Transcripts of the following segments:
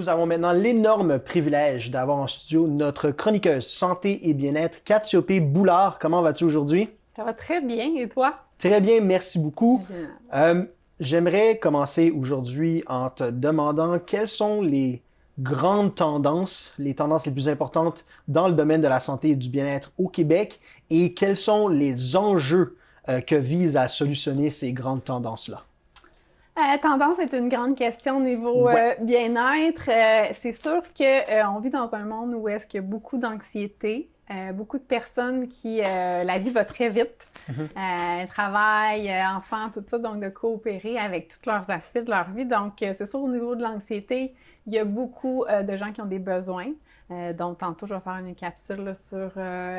nous avons maintenant l'énorme privilège d'avoir en studio notre chroniqueuse santé et bien-être, Cassiopée Boulard. Comment vas-tu aujourd'hui? Ça va très bien, et toi? Très bien, merci beaucoup. Génial. J'aimerais commencer aujourd'hui en te demandant quelles sont les grandes tendances, les tendances les plus importantes dans le domaine de la santé et du bien-être au Québec et quels sont les enjeux que visent à solutionner ces grandes tendances-là. Tendance est une grande question au niveau Ouais. bien-être. C'est sûr qu'on vit dans un monde où est-ce qu'il y a beaucoup d'anxiété, beaucoup de personnes qui... la vie va très vite. Travail, enfants, tout ça, donc de coopérer avec tous leurs aspects de leur vie. Donc, c'est sûr, au niveau de l'anxiété, il y a beaucoup de gens qui ont des besoins. Donc, tantôt, je vais faire une capsule là, sur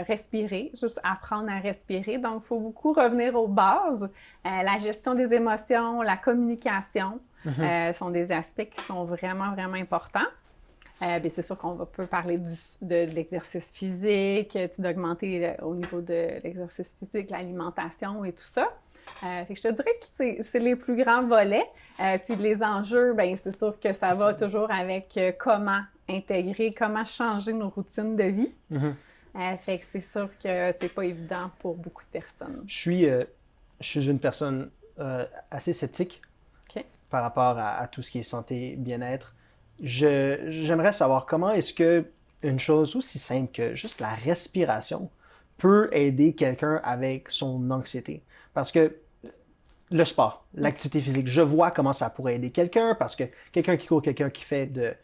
respirer, juste apprendre à respirer. Donc, il faut beaucoup revenir aux bases. La gestion des émotions, la communication sont des aspects qui sont vraiment, vraiment importants. Bien, c'est sûr qu'on peut parler de l'exercice physique, d'augmenter au niveau de l'exercice physique, l'alimentation et tout ça. Fait que je te dirais que c'est les plus grands volets. Puis les enjeux, bien, c'est sûr que ça va toujours avec comment intégrer, comment changer nos routines de vie. Fait que c'est sûr que c'est pas évident pour beaucoup de personnes. Je suis une personne assez sceptique OK. par rapport à tout ce qui est santé et bien-être. J'aimerais savoir comment est-ce que une chose aussi simple que juste la respiration peut aider quelqu'un avec son anxiété. Parce que le sport, l'activité physique, je vois comment ça pourrait aider quelqu'un parce que quelqu'un qui court, quelqu'un qui fait de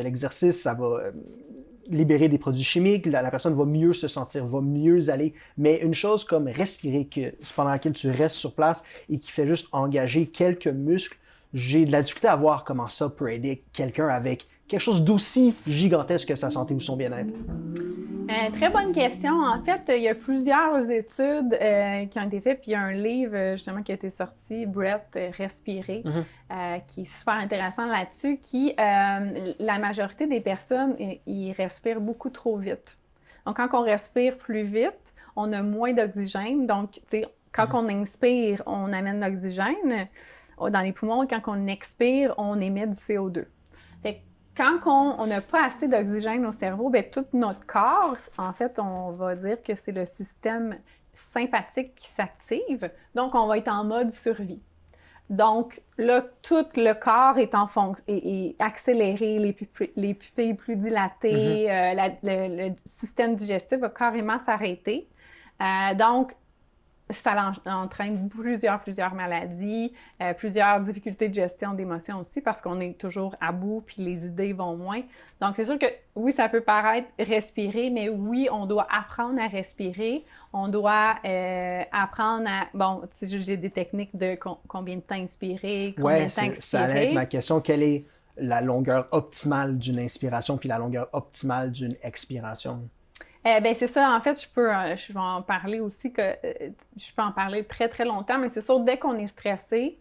l'exercice, ça va libérer des produits chimiques, la personne va mieux se sentir, va mieux aller. Mais une chose comme respirer, pendant laquelle tu restes sur place et qui fait juste engager quelques muscles, j'ai de la difficulté à voir comment ça peut aider quelqu'un avec quelque chose d'aussi gigantesque que sa santé ou son bien-être. Très bonne question. En fait, il y a plusieurs études qui ont été faites, puis il y a un livre justement qui a été sorti, Breath, Respirer, qui est super intéressant là-dessus, qui, la majorité des personnes, ils respirent beaucoup trop vite. Donc, quand on respire plus vite, on a moins d'oxygène. Donc, tu sais, quand on inspire, on amène l'oxygène dans les poumons, et quand on expire, on émet du CO2. Fait que quand on n'a pas assez d'oxygène au cerveau, bien, tout notre corps, en fait, on va dire que c'est le système sympathique qui s'active. Donc, on va être en mode survie. Donc, là, tout le corps est en fonction, est accéléré, les pupilles plus dilatées, le système digestif va carrément s'arrêter. Donc, ça entraîne plusieurs maladies, plusieurs difficultés de gestion d'émotions aussi parce qu'on est toujours à bout puis les idées vont moins. Donc, c'est sûr que oui, ça peut paraître respirer, mais oui, on doit apprendre à respirer. On doit apprendre à... Bon, j'ai des techniques de combien de temps inspirer, combien de temps expirer. Ça allait être ma question. Quelle est la longueur optimale d'une inspiration puis la longueur optimale d'une expiration? Ben c'est ça, en fait, je vais en parler aussi, je peux en parler très, très longtemps, mais c'est sûr, dès qu'on est stressé,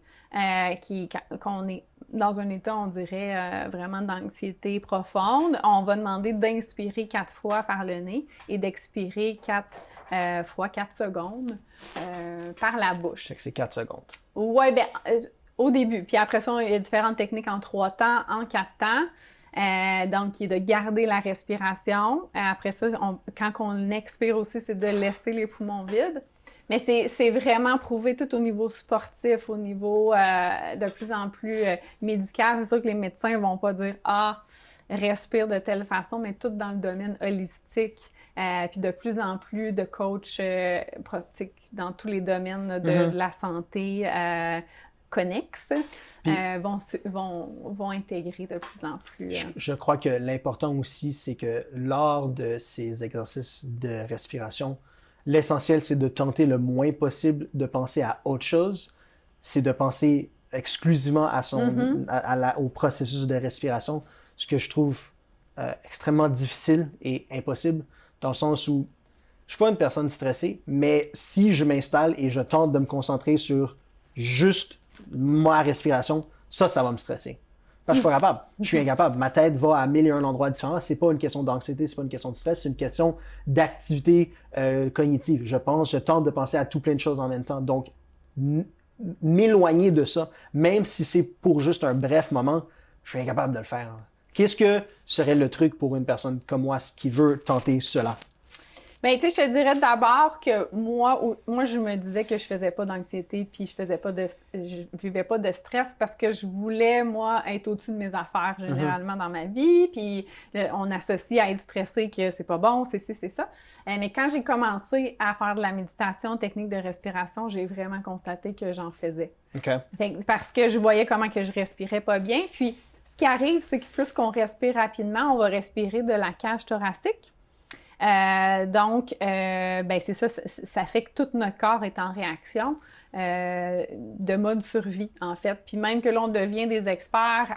qu'on est dans un état, on dirait, vraiment d'anxiété profonde, on va demander d'inspirer 4 fois par le nez et d'expirer 4 fois 4 secondes par la bouche. Je sais que c'est 4 secondes. Oui, bien, au début. Puis après ça, il y a différentes techniques en 3 temps, en 4 temps. Donc, qui est de garder la respiration. Après ça, quand on expire aussi, c'est de laisser les poumons vides. Mais c'est vraiment prouvé tout au niveau sportif, au niveau de plus en plus médical. C'est sûr que les médecins ne vont pas dire « Ah, respire de telle façon », mais tout dans le domaine holistique. Puis de plus en plus de coachs pratiques dans tous les domaines de la santé connexes vont intégrer de plus en plus. Je crois que l'important aussi, c'est que lors de ces exercices de respiration, l'essentiel, c'est de tenter le moins possible de penser à autre chose. C'est de penser exclusivement au processus de respiration, ce que je trouve extrêmement difficile et impossible, dans le sens où je suis pas une personne stressée, mais si je m'installe et je tente de me concentrer sur juste ma respiration, ça va me stresser. Parce que je suis pas capable. Je suis incapable. Ma tête va à 1001 endroits différents. C'est pas une question d'anxiété, c'est pas une question de stress, c'est une question d'activité cognitive. Je tente de penser à tout plein de choses en même temps. Donc, m'éloigner de ça, même si c'est pour juste un bref moment, je suis incapable de le faire. Qu'est-ce que serait le truc pour une personne comme moi qui veut tenter cela? Bien, tu sais, je te dirais d'abord que moi, je me disais que je faisais pas d'anxiété puis je vivais pas de stress parce que je voulais, moi, être au-dessus de mes affaires généralement dans ma vie. Puis on associe à être stressé que c'est pas bon, c'est ci, c'est ça. Mais quand j'ai commencé à faire de la méditation, technique de respiration, j'ai vraiment constaté que j'en faisais. OK. Parce que je voyais comment que je respirais pas bien. Puis, ce qui arrive, c'est que plus qu'on respire rapidement, on va respirer de la cage thoracique. Ben c'est ça, ça fait que tout notre corps est en réaction de mode survie, en fait. Puis même que l'on devient des experts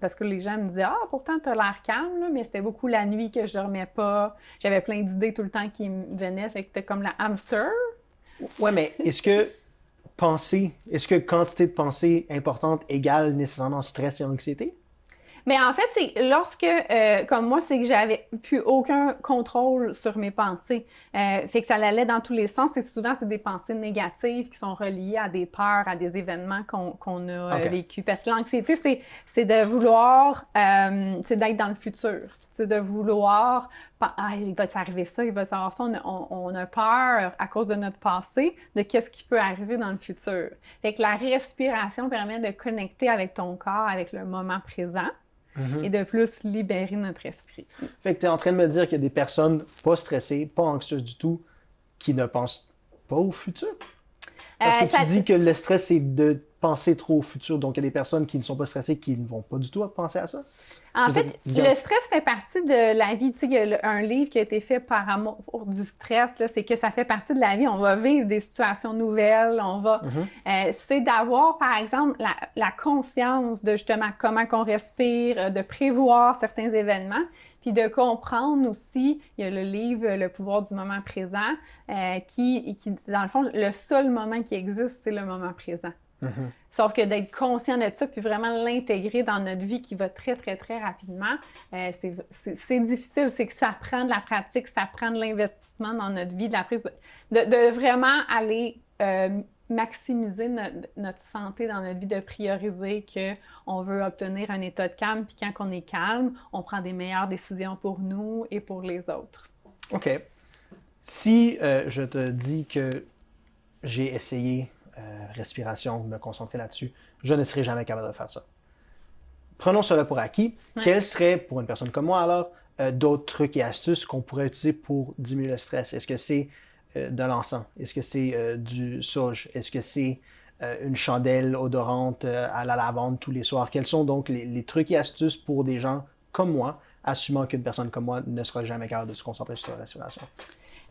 parce que les gens me disaient « Ah, pourtant, tu as l'air calme, là, mais c'était beaucoup la nuit que je dormais pas. J'avais plein d'idées tout le temps qui me venaient, fait que t'es comme la hamster. » Ouais, mais est-ce que quantité de pensée importante égale nécessairement stress et anxiété? Mais en fait, c'est lorsque, comme moi, c'est que j'avais plus aucun contrôle sur mes pensées. Fait que ça allait dans tous les sens et souvent, c'est des pensées négatives qui sont reliées à des peurs, à des événements qu'on a vécu. Parce que l'anxiété, c'est de vouloir, c'est d'être dans le futur. C'est de vouloir, il va t'arriver ça, il va t'arriver ça. On a peur à cause de notre passé, de qu'est-ce qui peut arriver dans le futur. Fait que la respiration permet de connecter avec ton corps, avec le moment présent. Et de plus libérer notre esprit. Fait que tu es en train de me dire qu'il y a des personnes pas stressées, pas anxieuses du tout, qui ne pensent pas au futur? Parce que tu dis que le stress, c'est de penser trop au futur. Donc, il y a des personnes qui ne sont pas stressées, qui ne vont pas du tout penser à ça? En fait, le stress fait partie de la vie. Tu sais, il y a un livre qui a été fait par amour du stress, là, c'est que ça fait partie de la vie. On va vivre des situations nouvelles. C'est d'avoir, par exemple, la conscience de justement comment qu'on respire, de prévoir certains événements, puis de comprendre aussi, il y a le livre « Le pouvoir du moment présent » qui, dans le fond, le seul moment qui existe, c'est le moment présent. Sauf que d'être conscient de ça, puis vraiment l'intégrer dans notre vie qui va très, très, très rapidement, c'est difficile. C'est que ça prend de la pratique, ça prend de l'investissement dans notre vie, de la prise de vraiment aller maximiser notre santé dans notre vie, de prioriser qu'on veut obtenir un état de calme, puis quand on est calme, on prend des meilleures décisions pour nous et pour les autres. OK. Si je te dis que j'ai essayé respiration, me concentrer là-dessus, je ne serai jamais capable de faire ça. Prenons cela pour acquis. Ouais. Quels seraient, pour une personne comme moi alors, d'autres trucs et astuces qu'on pourrait utiliser pour diminuer le stress? Est-ce que c'est de l'encens? Est-ce que c'est du sauge? Est-ce que c'est une chandelle odorante à la lavande tous les soirs? Quels sont donc les trucs et astuces pour des gens comme moi, assumant qu'une personne comme moi ne sera jamais capable de se concentrer sur la respiration?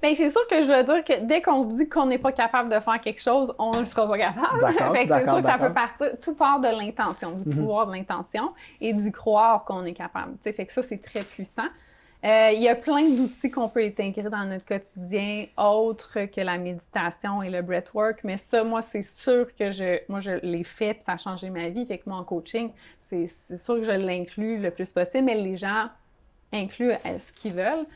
Bien, c'est sûr que je veux dire que dès qu'on se dit qu'on n'est pas capable de faire quelque chose, on ne sera pas capable. Fait que c'est sûr que ça peut partir, tout part de l'intention, du pouvoir de l'intention et d'y croire qu'on est capable. T'sais, fait que ça, c'est très puissant. Il y a plein d'outils qu'on peut intégrer dans notre quotidien, autres que la méditation et le breathwork, mais ça, moi, c'est sûr que je l'ai fait et ça a changé ma vie. Fait que moi, en coaching, c'est sûr que je l'inclus le plus possible, mais les gens incluent ce qu'ils veulent.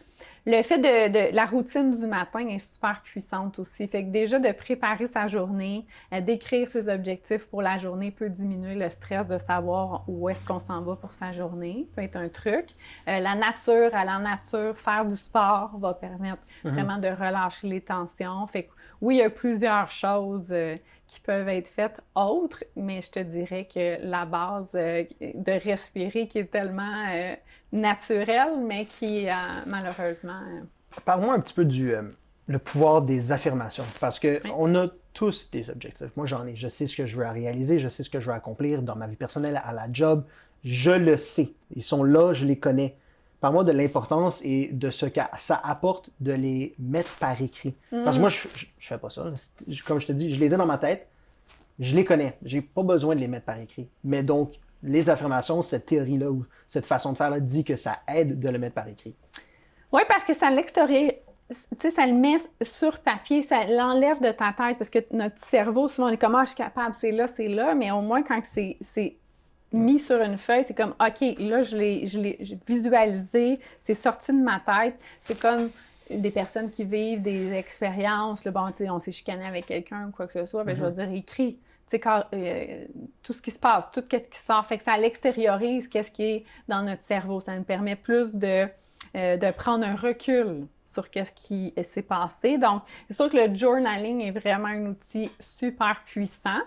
Le fait de la routine du matin est super puissante aussi. Fait que déjà, de préparer sa journée, d'écrire ses objectifs pour la journée peut diminuer le stress de savoir où est-ce qu'on s'en va pour sa journée. Peut être un truc. Aller en nature, faire du sport va permettre vraiment de relâcher les tensions. Fait que oui, il y a plusieurs choses qui peuvent être faites autres, mais je te dirais que la base de respirer qui est tellement naturelle, mais qui malheureusement... Parle-moi un petit peu le pouvoir des affirmations, parce qu'on a tous des objectifs. Moi, j'en ai. Je sais ce que je veux réaliser, je sais ce que je veux accomplir dans ma vie personnelle, à la job. Je le sais. Ils sont là, je les connais. Parle-moi de l'importance et de ce que ça apporte de les mettre par écrit. Parce que moi, je fais pas ça. Comme je te dis, je les ai dans ma tête, je les connais. J'ai pas besoin de les mettre par écrit. Mais donc, les affirmations, cette théorie-là ou cette façon de faire-là dit que ça aide de le mettre par écrit. Oui, parce que ça l'extérieure. Tu sais, ça le met sur papier, ça l'enlève de ta tête parce que notre cerveau, souvent, on est comme « Ah, je suis capable, c'est là », mais au moins, quand c'est mis sur une feuille, c'est comme, OK, là, je l'ai visualisé, c'est sorti de ma tête. C'est comme, des personnes qui vivent des expériences, là, bon, on s'est chicané avec quelqu'un ou quoi que ce soit, ben, je vais dire écrit. Tout ce qui se passe, tout ce qui sort, fait que ça l'extériorise, qu'est-ce qui est dans notre cerveau. Ça nous permet plus de prendre un recul sur qu'est-ce qui s'est passé. Donc, c'est sûr que le journaling est vraiment un outil super puissant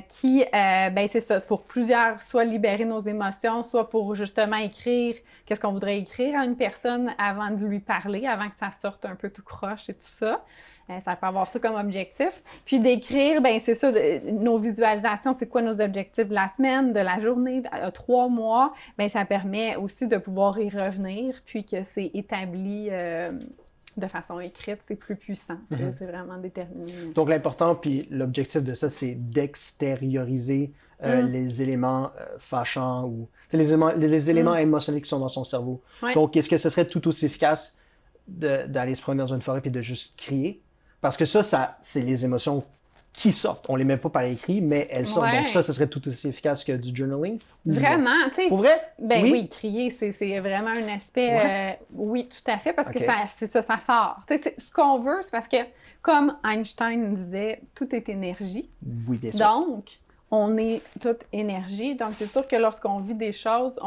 qui, c'est ça, pour plusieurs, soit libérer nos émotions, soit pour justement écrire qu'est-ce qu'on voudrait écrire à une personne avant de lui parler, avant que ça sorte un peu tout croche et tout ça. Ça peut avoir ça comme objectif. Puis d'écrire, c'est ça, nos visualisations, c'est quoi nos objectifs de la semaine, de la journée, 3 mois. Ça permet aussi de pouvoir y revenir, puis que c'est établi de façon écrite, c'est plus puissant. C'est vraiment déterminé. Donc l'important, puis l'objectif de ça, c'est d'extérioriser les éléments fâchants ou les éléments émotionnels qui sont dans son cerveau. Ouais. Donc, est-ce que ce serait tout aussi efficace d'aller se promener dans une forêt et de juste crier? Parce que ça c'est les émotions qui sortent. On ne les met pas par écrit, mais elles sortent. Ouais. Donc ça serait tout aussi efficace que du journaling? Vraiment, tu sais. Pour vrai? Oui, crier, c'est vraiment un aspect... oui, tout à fait, parce que ça sort. Tu sais, ce qu'on veut, c'est parce que, comme Einstein disait, tout est énergie. Oui, bien sûr. Donc, on est toute énergie. Donc, c'est sûr que lorsqu'on vit des choses,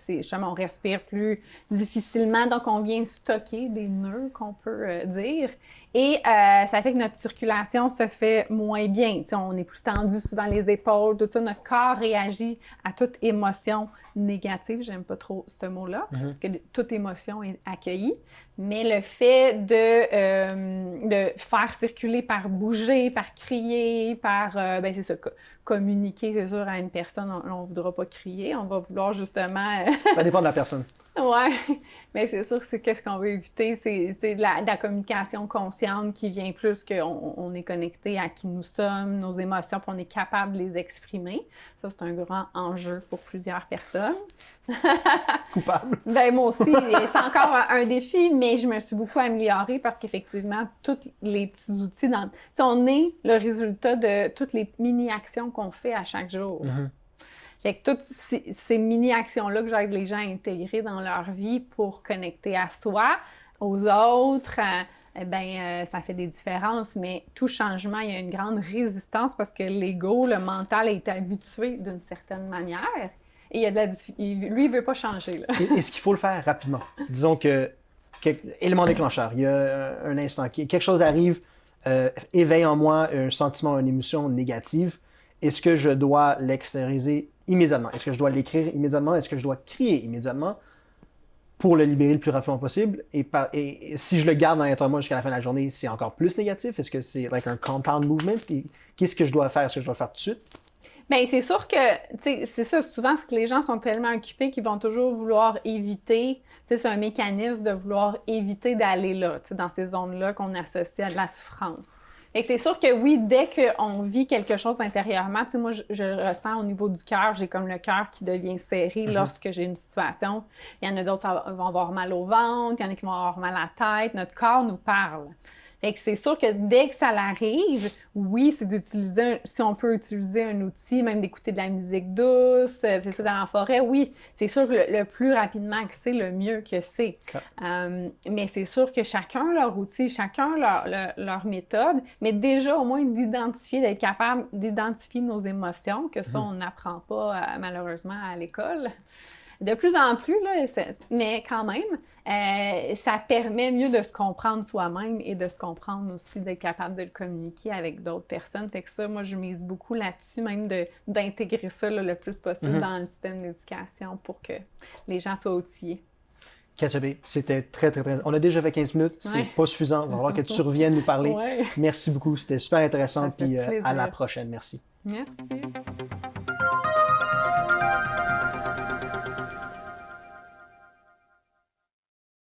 justement, on respire plus difficilement. Donc, on vient stocker des nœuds, qu'on peut dire. Et ça fait que notre circulation se fait moins bien. T'sais, on est plus tendu souvent les épaules, tout ça. Notre corps réagit à toute émotion négative. J'aime pas trop ce mot-là, parce que toute émotion est accueillie. Mais le fait de faire circuler par bouger, par crier, par, c'est ça, communiquer, c'est sûr, à une personne, on ne voudra pas crier, on va vouloir justement... Ça dépend de la personne. Oui, mais c'est sûr que c'est qu'est-ce qu'on veut éviter, c'est de la communication consciente qui vient plus qu'on est connecté à qui nous sommes, nos émotions, puis on est capable de les exprimer. Ça, c'est un grand enjeu pour plusieurs personnes. Coupable. Moi aussi, c'est encore un défi, mais je me suis beaucoup améliorée parce qu'effectivement, tous les petits outils, on est le résultat de toutes les mini-actions qu'on fait à chaque jour. Fait que toutes ces mini-actions-là que j'aide les gens à intégrer dans leur vie pour connecter à soi, aux autres, ça fait des différences, mais tout changement, il y a une grande résistance parce que l'ego, le mental, est habitué d'une certaine manière et il y a lui, il ne veut pas changer. Là. Est-ce qu'il faut le faire rapidement? Disons que, élément déclencheur, il y a un instant, quelque chose arrive, éveille en moi un sentiment, une émotion négative. Est-ce que je dois l'extérioriser immédiatement? Est-ce que je dois l'écrire immédiatement? Est-ce que je dois crier immédiatement pour le libérer le plus rapidement possible? Et si je le garde dans l'intérieur de moi jusqu'à la fin de la journée, c'est encore plus négatif? Est-ce que c'est un compound movement? Qu'est-ce que je dois faire? Est-ce que je dois le faire tout de suite? Bien, c'est sûr que, tu sais, c'est ça, souvent, c'est que les gens sont tellement occupés qu'ils vont toujours vouloir éviter, tu sais, c'est un mécanisme de vouloir éviter d'aller là, tu sais, dans ces zones-là qu'on associe à de la souffrance. Fait que c'est sûr que oui, dès qu'on vit quelque chose intérieurement, tu sais, moi, je le ressens au niveau du cœur, j'ai comme le cœur qui devient serré lorsque j'ai une situation. Il y en a d'autres qui vont avoir mal au ventre, il y en a qui vont avoir mal à la tête, notre corps nous parle. Fait que c'est sûr que dès que ça l'arrive, oui, c'est d'utiliser, si on peut utiliser un outil, même d'écouter de la musique douce, c'est ça dans la forêt, oui, c'est sûr que le plus rapidement que c'est, le mieux que c'est. Mais c'est sûr que chacun leur outil, chacun leur méthode, mais déjà au moins d'identifier, d'être capable d'identifier nos émotions, que ça, on n'apprend pas malheureusement à l'école. De plus en plus, là, mais quand même, ça permet mieux de se comprendre soi-même et de se comprendre aussi, d'être capable de le communiquer avec d'autres personnes. Fait que ça, moi, je mise beaucoup là-dessus, même d'intégrer ça là, le plus possible dans le système d'éducation pour que les gens soient outillés. Katja-B, c'était très, très, très... On a déjà fait 15 minutes, c'est pas suffisant. Il va falloir que tu reviennes nous parler. Merci beaucoup, c'était super intéressant. Puis à la prochaine. Merci. Merci.